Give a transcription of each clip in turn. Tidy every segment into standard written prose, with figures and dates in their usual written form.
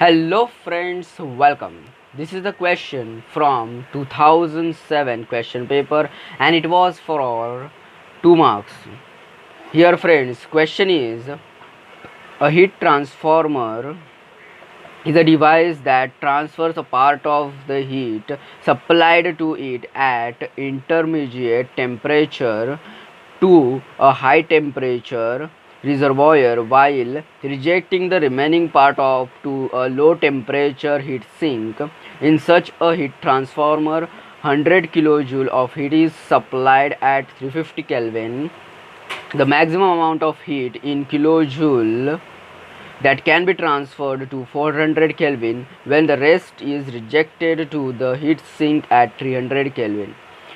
Hello friends, welcome. This is the question from 2007 question paper and it was for 2 marks. Here friends, question is a heat transformer is a device that transfers a part of the heat supplied to it at intermediate temperature to a high temperature reservoir while rejecting the remaining part of to a low temperature heat sink. In such a heat transformer, 100 kilojoule of heat is supplied at 350 Kelvin. The maximum amount of heat in kilojoule that can be transferred to 400 Kelvin when the rest is rejected to the heat sink at 300 Kelvin.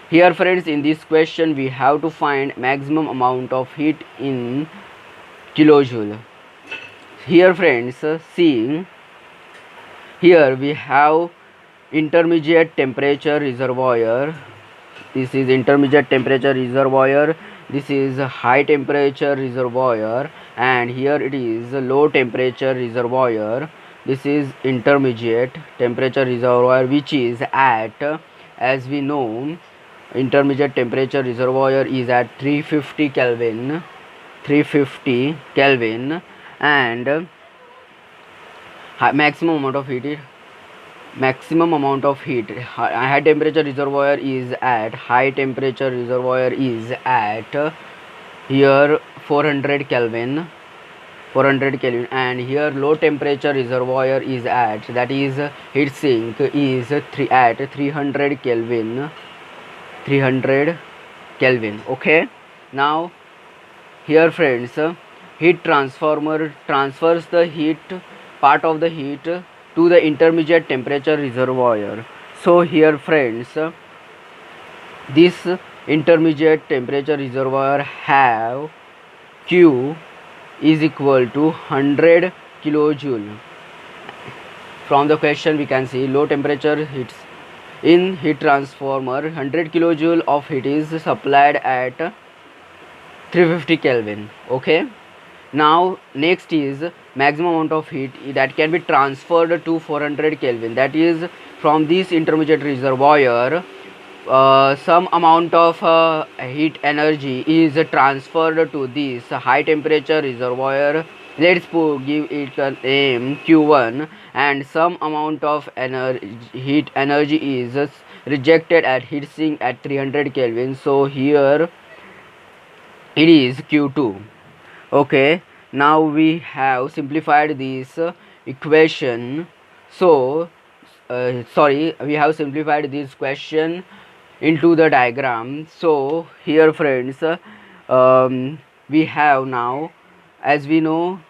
Here friends, in this question we have to find maximum amount of heat in kilojoule. Here friends, see, here we have intermediate temperature reservoir. This is intermediate temperature reservoir, this is high temperature reservoir, and here it is low temperature reservoir. This is intermediate temperature reservoir, which is at, as we know, intermediate temperature reservoir is at 350 Kelvin, and maximum amount of heat high temperature reservoir is at here 400 Kelvin, and here low temperature reservoir is at, that is heat sink is at 300 Kelvin. Okay, now here friends, heat transformer transfers the heat part of the heat to the intermediate temperature reservoir. So here friends, this intermediate temperature reservoir have Q is equal to 100 kilojoule. From the question we can see low temperature heats in heat transformer, 100 kilojoule of heat is supplied at 350 Kelvin. Okay, now next is maximum amount of heat that can be transferred to 400 Kelvin, that is from this intermediate reservoir some amount of heat energy is transferred to this high temperature reservoir. Let's give it a name Q1, and some amount of heat energy is rejected at heat sink at 300 Kelvin. So here it is Q2. Okay, now we have simplified this equation. So we have simplified this question into the diagram. So here friends, we have now, as we know,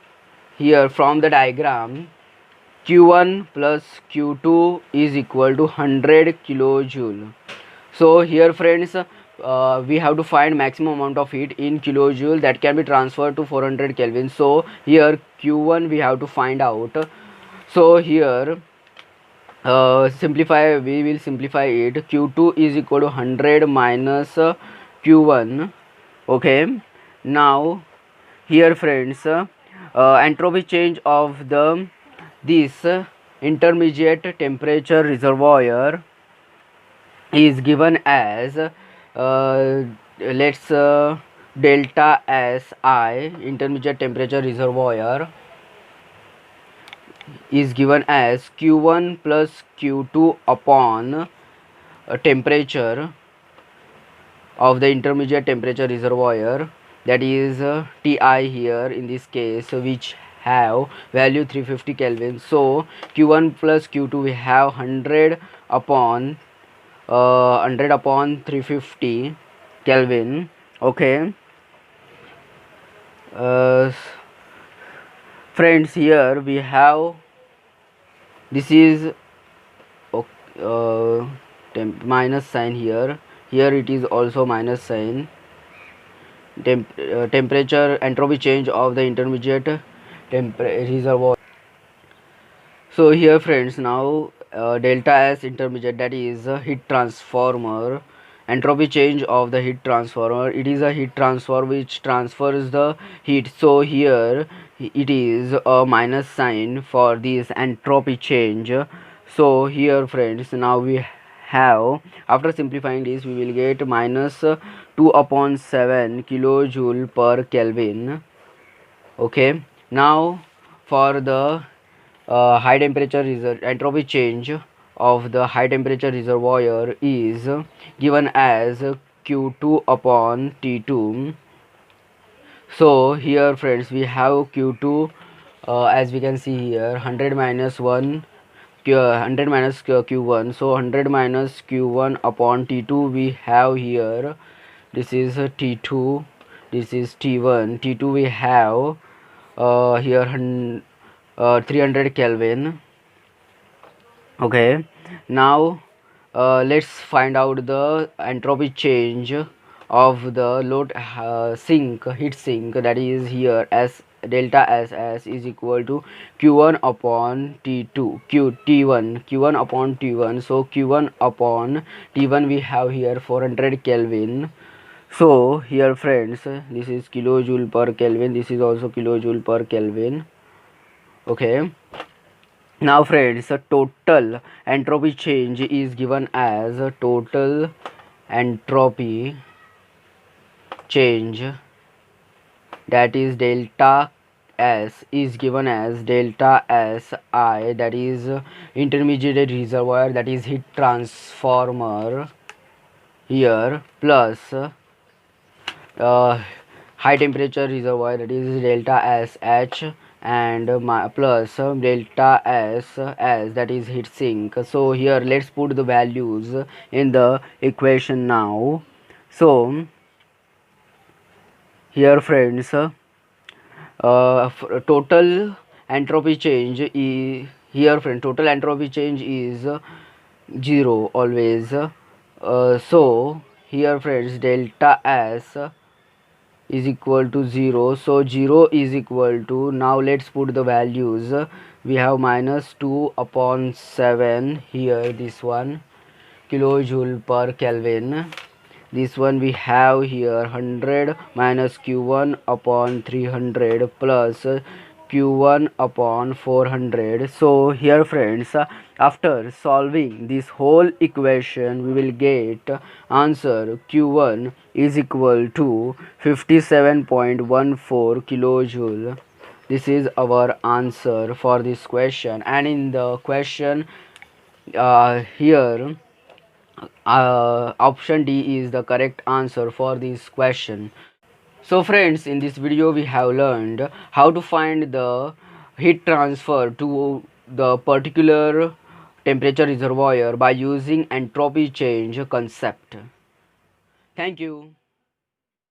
here from the diagram, Q1 plus Q2 is equal to 100 kilojoule. So here friends, we have to find maximum amount of heat in kilojoule that can be transferred to 400 Kelvin. So here Q1 we have to find out. So here we will simplify it. Q2 is equal to 100 minus Q1. Okay, now here friends, entropy change of this intermediate temperature reservoir is given as let's delta Si, intermediate temperature reservoir, is given as Q1 plus Q2 upon temperature of the intermediate temperature reservoir, that is Ti here in this case, which have value 350 Kelvin. So Q1 plus Q2 we have 100 upon 350 Kelvin. Okay, friends, here we have, this is minus sign here, it is also minus sign. Temperature entropy change of the intermediate reservoir. So here friends, now delta S intermediate, that is heat transformer, entropy change of the heat transformer, it is a heat transfer which transfers the heat. So here it is a minus sign for this entropy change. So here friends, now we have, after simplifying this, we will get minus 2 upon 7 kilojoule per Kelvin. Okay, now for the high temperature entropy change of the high temperature reservoir is given as Q2 upon T2. So here friends, we have Q2, as we can see here, 100 minus 1 100 minus Q1, so 100 minus Q1 upon T2 we have here. This is T2, this is T1. T2 we have here 300 Kelvin. Okay, now let's find out the entropy change of the load heat sink, that is here as delta SS is equal to Q1 upon T2 Q1 upon T1. So Q1 upon T1 we have here 400 Kelvin. So here friends, this is kilojoule per Kelvin, this is also kilojoule per Kelvin. Okay, now friends, the total entropy change is given as total entropy change, that is delta S is given as delta Si, that is intermediate reservoir, that is heat transformer here, plus high temperature reservoir, that is delta SH, and plus delta SS, that is heat sink. So here let's put the values in the equation now. So here friends, total entropy change is here friend, total entropy change is 0 always. So here friends, delta S is equal to 0, so 0 is equal to, now let's put the values. We have minus 2 upon 7 here, this one kilojoule per Kelvin. This one we have here 100 minus Q1 upon 300 plus Q1 upon 400. So here friends, after solving this whole equation, we will get answer Q1 is equal to 57.14 kilojoule. This is our answer for this question. And in the question here, option D is the correct answer for this question. So friends, in this video we have learned how to find the heat transfer to the particular temperature reservoir by using entropy change concept. Thank you.